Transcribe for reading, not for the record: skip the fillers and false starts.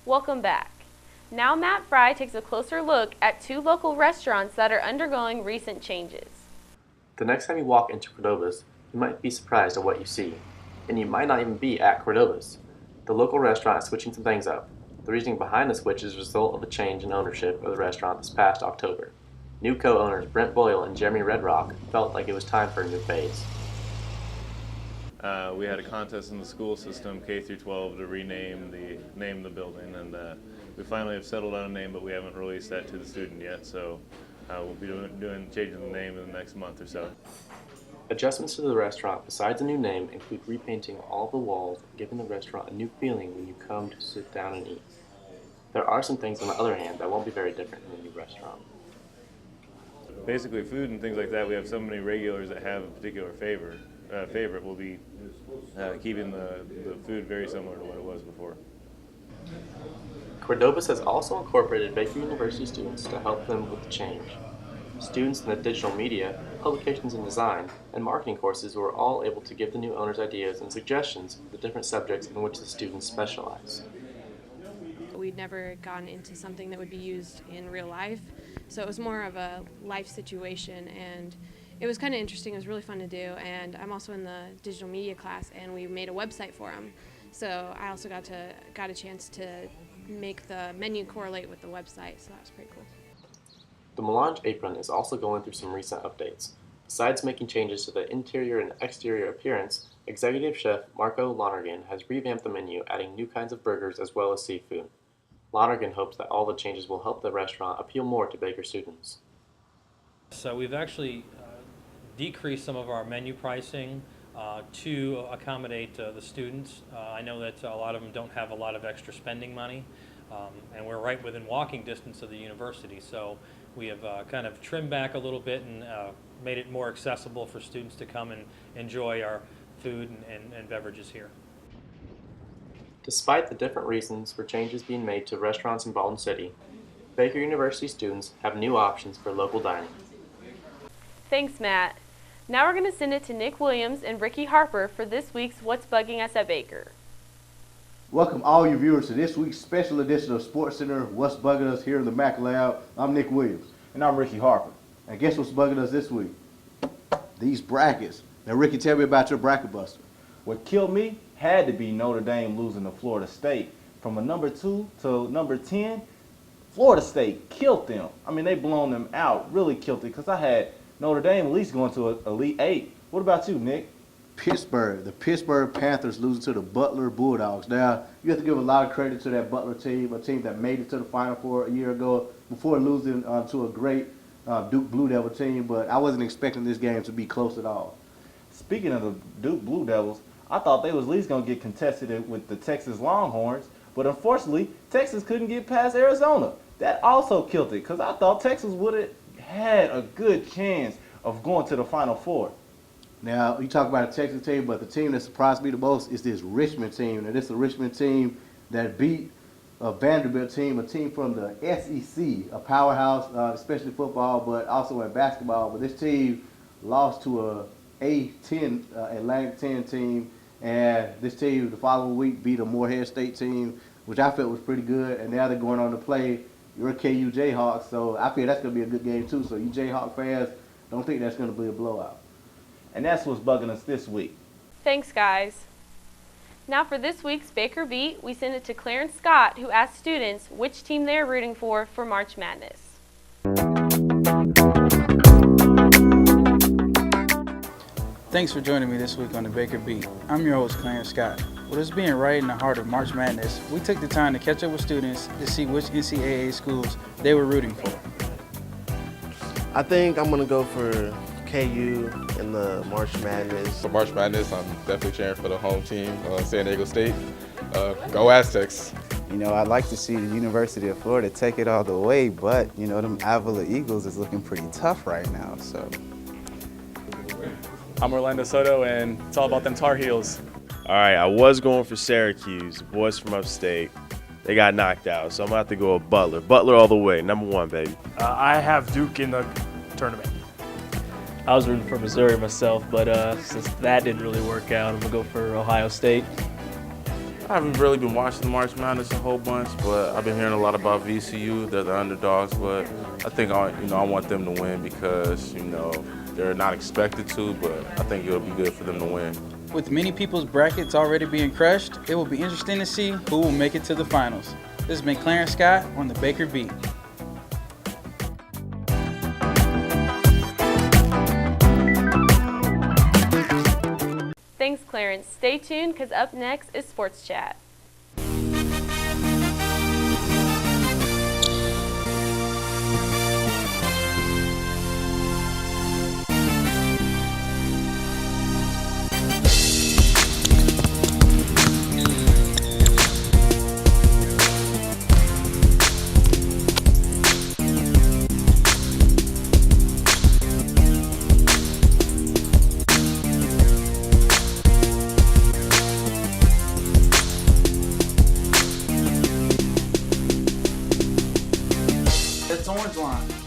Welcome back. Now Matt Fry takes a closer look at two local restaurants that are undergoing recent changes. The next time you walk into Cordova's, you might be surprised at what you see. And you might not even be at Cordova's. The local restaurant is switching some things up. The reasoning behind the switch is a result of a change in ownership of the restaurant this past October. New co-owners Brent Boyle and Jeremy Redrock felt like it was time for a new phase. We had a contest in the school system, K through 12, to rename the building, and we finally have settled on a name, but we haven't released that to the student yet. So we'll be changing the name in the next month or so. Adjustments to the restaurant, besides a new name, include repainting all the walls and giving the restaurant a new feeling when you come to sit down and eat. There are some things, on the other hand, that won't be very different in the new restaurant. Basically, food and things like that, we have so many regulars that have a particular favorite. Will be keeping the food very similar to what it was before. Cordova's has also incorporated Baker University students to help them with the change. Students in the digital media, publications and design, and marketing courses were all able to give the new owners ideas and suggestions for the different subjects in which the students specialize. We'd never gotten into something that would be used in real life, so it was more of a life situation, and it was kind of interesting. It was really fun to do, and I'm also in the digital media class, and we made a website for them. So I also got a chance to make the menu correlate with the website, so that was pretty cool. The Melange apron is also going through some recent updates. Besides making changes to the interior and exterior appearance, executive chef Marco Lonergan has revamped the menu, adding new kinds of burgers as well as seafood. Lonergan hopes that all the changes will help the restaurant appeal more to Baker students. So we've actually decreased some of our menu pricing to accommodate the students. I know that a lot of them don't have a lot of extra spending money, and we're right within walking distance of the university, so we have kind of trimmed back a little bit and made it more accessible for students to come and enjoy our food and beverages here. Despite the different reasons for changes being made to restaurants in Baldwin City, Baker University students have new options for local dining. Thanks, Matt. Now we're going to send it to Nick Williams and Ryckey Harper for this week's What's Bugging Us at Baker. Welcome all your viewers to this week's special edition of Sports Center, What's Bugging Us here in the Mac Lab. I'm Nick Williams. And I'm Ryckey Harper. And guess what's bugging us this week? These brackets. Now, Ryckey, tell me about your bracket buster. What killed me had to be Notre Dame losing to Florida State. From a number 2 to number 10, Florida State killed them. I mean, they blown them out, really killed it, because I had Notre Dame at least going to an Elite 8. What about you, Nick? Pittsburgh. The Pittsburgh Panthers losing to the Butler Bulldogs. Now, you have to give a lot of credit to that Butler team, a team that made it to the Final Four a year ago before losing to a great Duke Blue Devil team, but I wasn't expecting this game to be close at all. Speaking of the Duke Blue Devils, I thought they was at least going to get contested with the Texas Longhorns, but unfortunately, Texas couldn't get past Arizona. That also killed it, because I thought Texas would have had a good chance of going to the Final Four. Now, you talk about a Texas team, but the team that surprised me the most is this Richmond team. Now, this is a Richmond team that beat a Vanderbilt team, a team from the SEC, a powerhouse, especially football, but also in basketball. But this team lost to a A10, Atlantic 10 team, and this team the following week beat a Morehead State team, which I felt was pretty good, and now they're going on to play your KU Jayhawks, so I feel that's going to be a good game too. So you Jayhawk fans, don't think that's going to be a blowout. And that's what's bugging us this week. Thanks, guys. Now for this week's Baker Beat, we send it to Clarence Scott, who asked students which team they're rooting for March Madness. Thanks for joining me this week on the Baker Beat. I'm your host, Clarence Scott. With us being right in the heart of March Madness, we took the time to catch up with students to see which NCAA schools they were rooting for. I think I'm going to go for KU in the March Madness. For March Madness, I'm definitely cheering for the home team, San Diego State. Go Aztecs. You know, I'd like to see the University of Florida take it all the way, but, you know, them Avila Eagles is looking pretty tough right now, so. I'm Orlando Soto, and it's all about them Tar Heels. All right, I was going for Syracuse, the boys from upstate. They got knocked out, so I'm going to have to go with Butler. Butler all the way, #1, baby. I have Duke in the tournament. I was rooting for Missouri myself, but since that didn't really work out, I'm going to go for Ohio State. I haven't really been watching the March Madness a whole bunch, but I've been hearing a lot about VCU. They're the underdogs, but I think I want them to win because they're not expected to, but I think it'll be good for them to win. With many people's brackets already being crushed, it will be interesting to see who will make it to the finals. This has been Clarence Scott on the Baker Beat. Thanks, Clarence. Stay tuned because up next is Sports Chat. It's Orangeline.